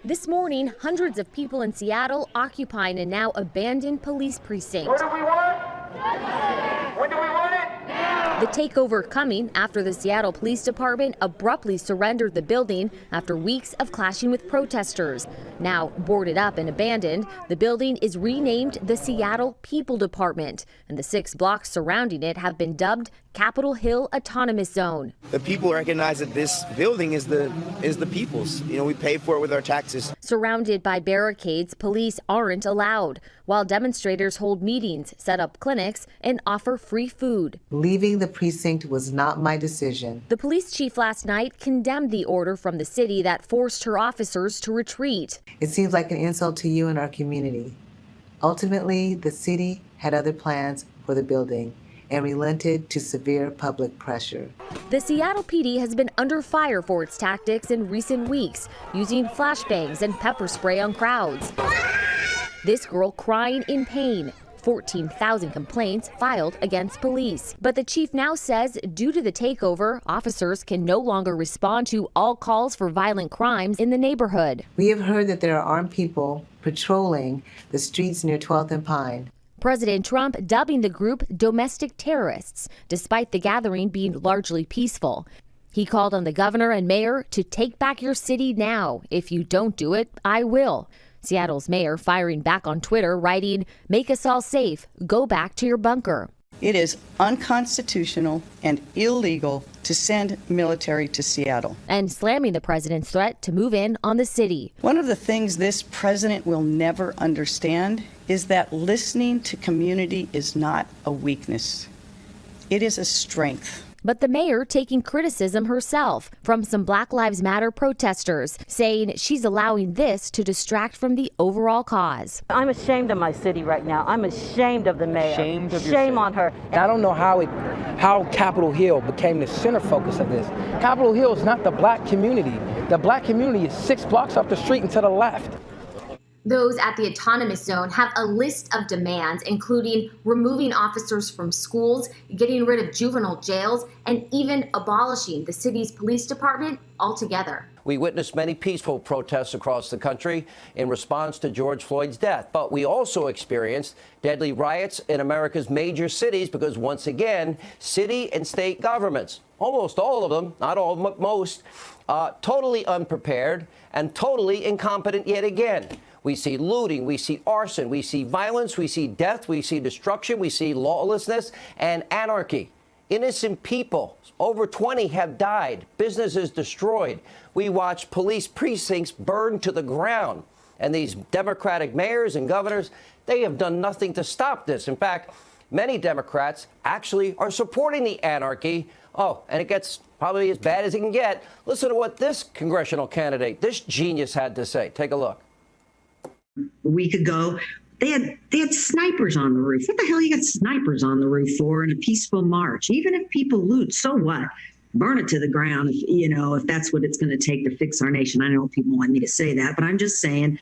This morning, hundreds of people in Seattle occupying a now abandoned police precinct. What do we want? When do we want it? The takeover coming after the Seattle Police Department abruptly surrendered the building after weeks of clashing with protesters. Now boarded up and abandoned, the building is renamed the Seattle People Department, and the 6 blocks surrounding it have been dubbed Capitol Hill Autonomous Zone. The people recognize that this building is the people's. You know, we pay for it with our taxes. Surrounded by barricades, police aren't allowed, while demonstrators hold meetings, set up clinics, and offer free food. Leaving the precinct was not my decision. The police chief last night condemned the order from the city that forced her officers to retreat. It seems like an insult to you and our community. Ultimately, the city had other plans for the building and relented to severe public pressure. The Seattle PD has been under fire for its tactics in recent weeks, using flashbangs and pepper spray on crowds. This girl crying in pain. 14,000 complaints filed against police. But the chief now says due to the takeover, officers can no longer respond to all calls for violent crimes in the neighborhood. We have heard that there are armed people patrolling the streets near 12th and Pine. President Trump dubbing the group domestic terrorists, despite the gathering being largely peaceful. He called on the governor and mayor to take back your city now. If you don't do it, I will. Seattle's mayor firing back on Twitter, writing, "Make us all safe. Go back to your bunker." It is unconstitutional and illegal to send military to Seattle. And slamming the president's threat to move in on the city. One of the things this president will never understand is that listening to community is not a weakness. It is a strength. But the mayor taking criticism herself from some Black Lives Matter protesters, saying she's allowing this to distract from the overall cause. I'm ashamed of my city right now. I'm ashamed of the mayor. Shame on her. I don't know how Capitol Hill became the center focus of this. Capitol Hill is not the black community. The black community is 6 blocks off the street and to the left. Those at the Autonomous Zone have a list of demands, including removing officers from schools, getting rid of juvenile jails, and even abolishing the city's police department altogether. We witnessed many peaceful protests across the country in response to George Floyd's death, but we also experienced deadly riots in America's major cities because, once again, city and state governments, almost all of them, not all, but most, totally unprepared and totally incompetent yet again. We see looting, we see arson, we see violence, we see death, we see destruction, we see lawlessness and anarchy. Innocent people, over 20 have died, businesses destroyed. We watch police precincts burned to the ground. And these Democratic mayors and governors, they have done nothing to stop this. In fact, many Democrats actually are supporting the anarchy. Oh, and it gets probably as bad as it can get. Listen to what this congressional candidate, this genius had to say. Take a look. A week ago, they had snipers on the roof. What the hell you got snipers on the roof for in a peaceful march? Even if people loot, so what? Burn it to the ground, if that's what it's going to take to fix our nation. I know people want me to say that, but I'm just saying.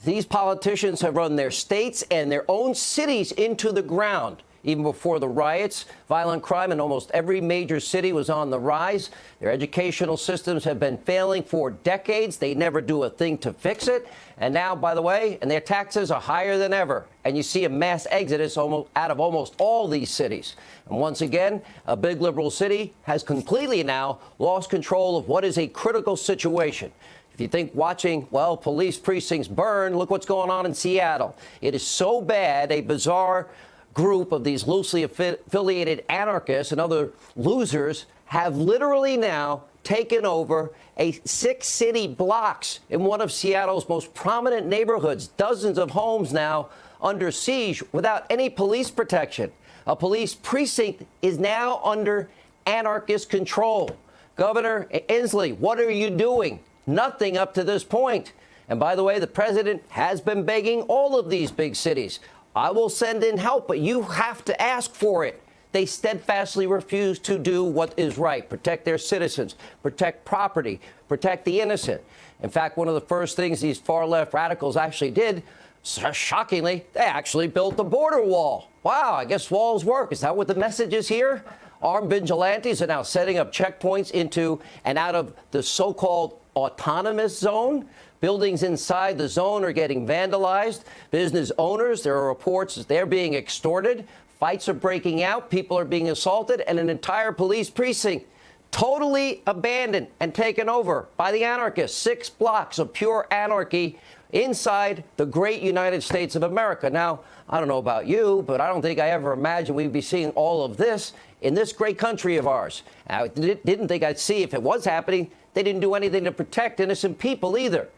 These politicians have run their states and their own cities into the ground. Even before the riots, violent crime in almost every major city was on the rise. Their educational systems have been failing for decades. They never do a thing to fix it. And now, by the way, and their taxes are higher than ever. And you see a mass exodus out of almost all these cities. And once again, a big liberal city has completely now lost control of what is a critical situation. If you think watching, police precincts burn, look what's going on in Seattle. It is so bad, a bizarre group of these loosely affiliated anarchists and other losers have literally now taken over 6 city blocks in one of Seattle's most prominent neighborhoods. Dozens of homes now under siege without any police protection. A police precinct is now under anarchist control. Governor Inslee, what are you doing? Nothing up to this point. And by the way, the president has been begging all of these big cities. I will send in help, but you have to ask for it. They steadfastly refuse to do what is right, protect their citizens, protect property, protect the innocent. In fact, one of the first things these far-left radicals actually did, shockingly, they actually built the border wall. Wow, I guess walls work. Is that what the message is here? Armed vigilantes are now setting up checkpoints into and out of the so-called autonomous zone. Buildings inside the zone are getting vandalized. Business owners, there are reports that they're being extorted. Fights are breaking out. People are being assaulted, and an entire police precinct totally abandoned and taken over by the anarchists. 6 blocks of pure anarchy inside the great United States of America. Now, I don't know about you, but I don't think I ever imagined we'd be seeing all of this in this great country of ours. I didn't think I'd see if it was happening. They didn't do anything to protect innocent people either.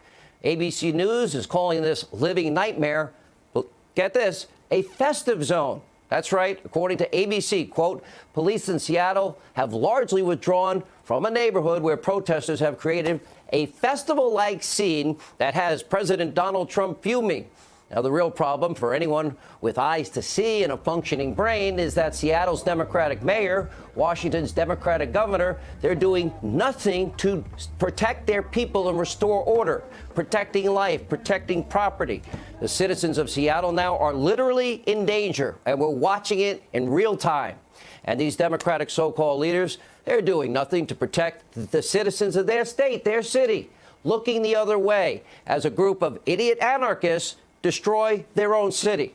ABC News is calling this living nightmare, but get this, a festive zone. That's right. According to ABC, quote, police in Seattle have largely withdrawn from a neighborhood where protesters have created a festival-like scene that has President Donald Trump fuming. Now, the real problem for anyone with eyes to see and a functioning brain is that Seattle's Democratic mayor, Washington's Democratic governor, they're doing nothing to protect their people and restore order, protecting life, protecting property. The citizens of Seattle now are literally in danger, and we're watching it in real time. And these Democratic so-called leaders, they're doing nothing to protect the citizens of their state, their city, looking the other way as a group of idiot anarchists destroy their own city.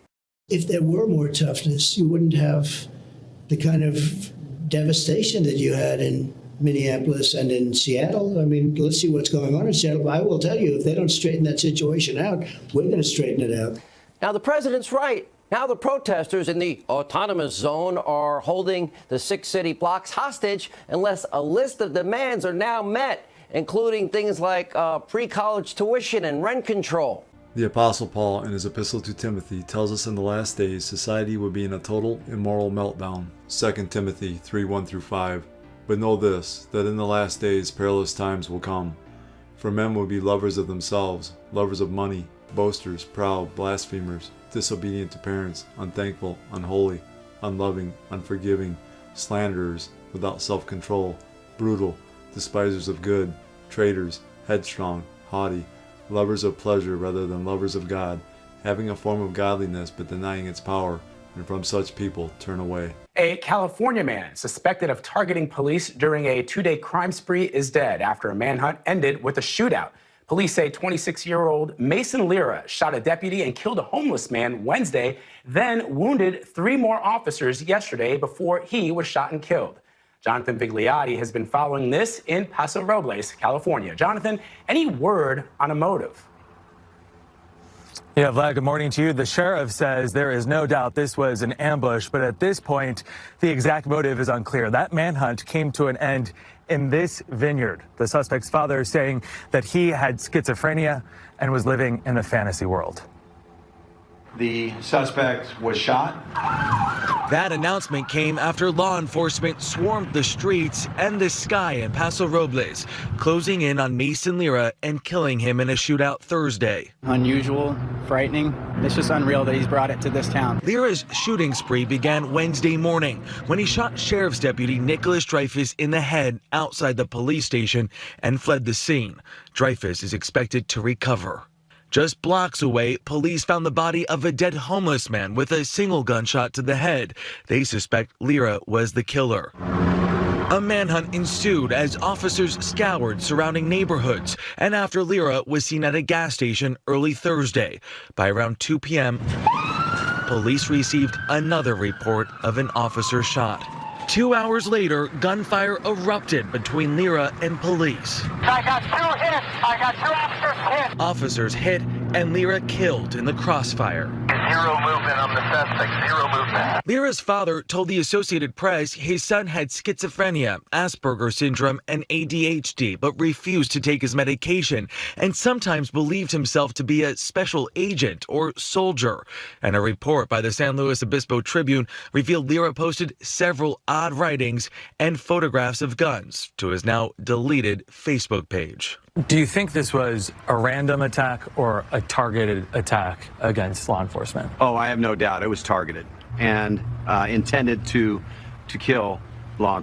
If there were more toughness, you wouldn't have the kind of devastation that you had in Minneapolis and in Seattle. I mean, let's see what's going on in Seattle. I will tell you, if they don't straighten that situation out, we're going to straighten it out. Now, the president's right. Now the protesters in the autonomous zone are holding the 6 city blocks hostage unless a list of demands are now met, including things like pre-college tuition and rent control. The Apostle Paul, in his epistle to Timothy, tells us in the last days society will be in a total immoral meltdown. 2 Timothy 3:1-5. But know this, that in the last days perilous times will come. For men will be lovers of themselves, lovers of money, boasters, proud, blasphemers, disobedient to parents, unthankful, unholy, unloving, unforgiving, slanderers, without self-control, brutal, despisers of good, traitors, headstrong, haughty, lovers of pleasure rather than lovers of God, having a form of godliness but denying its power, and from such people turn away. A California man suspected of targeting police during a 2-day crime spree is dead after a manhunt ended with a shootout. Police say 26-year-old Mason Lira shot a deputy and killed a homeless man Wednesday, then wounded 3 more officers yesterday before he was shot and killed. Jonathan Vigliotti has been following this in Paso Robles, California. Jonathan, any word on a motive? Yeah, Vlad, good morning to you. The sheriff says there is no doubt this was an ambush, but at this point, the exact motive is unclear. That manhunt came to an end in this vineyard. The suspect's father saying that he had schizophrenia and was living in a fantasy world. The suspect was shot. That announcement came after law enforcement swarmed the streets and the sky in Paso Robles, closing in on Mason Lira and killing him in a shootout Thursday. Unusual, frightening. It's just unreal that he's brought it to this town. Lira's shooting spree began Wednesday morning when he shot Sheriff's Deputy Nicholas Dreyfus in the head outside the police station and fled the scene. Dreyfus is expected to recover. Just blocks away, police found the body of a dead homeless man with a single gunshot to the head. They suspect Lira was the killer. A manhunt ensued as officers scoured surrounding neighborhoods, and after Lira was seen at a gas station early Thursday. By around 2 p.m., police received another report of an officer shot. 2 hours later, gunfire erupted between Lira and police. I got 2 hits. I got 2 officers hit. Officers hit and Lira killed in the crossfire. 0 movement on the suspect. 0 movement. Lira's father told the Associated Press his son had schizophrenia, Asperger's syndrome, and ADHD, but refused to take his medication and sometimes believed himself to be a special agent or soldier. And a report by the San Luis Obispo Tribune revealed Lira posted several odd writings and photographs of guns to his now deleted Facebook page. Do you think this was a random attack or a targeted attack against law enforcement? Oh, I have no doubt it was targeted and intended to kill law enforcement.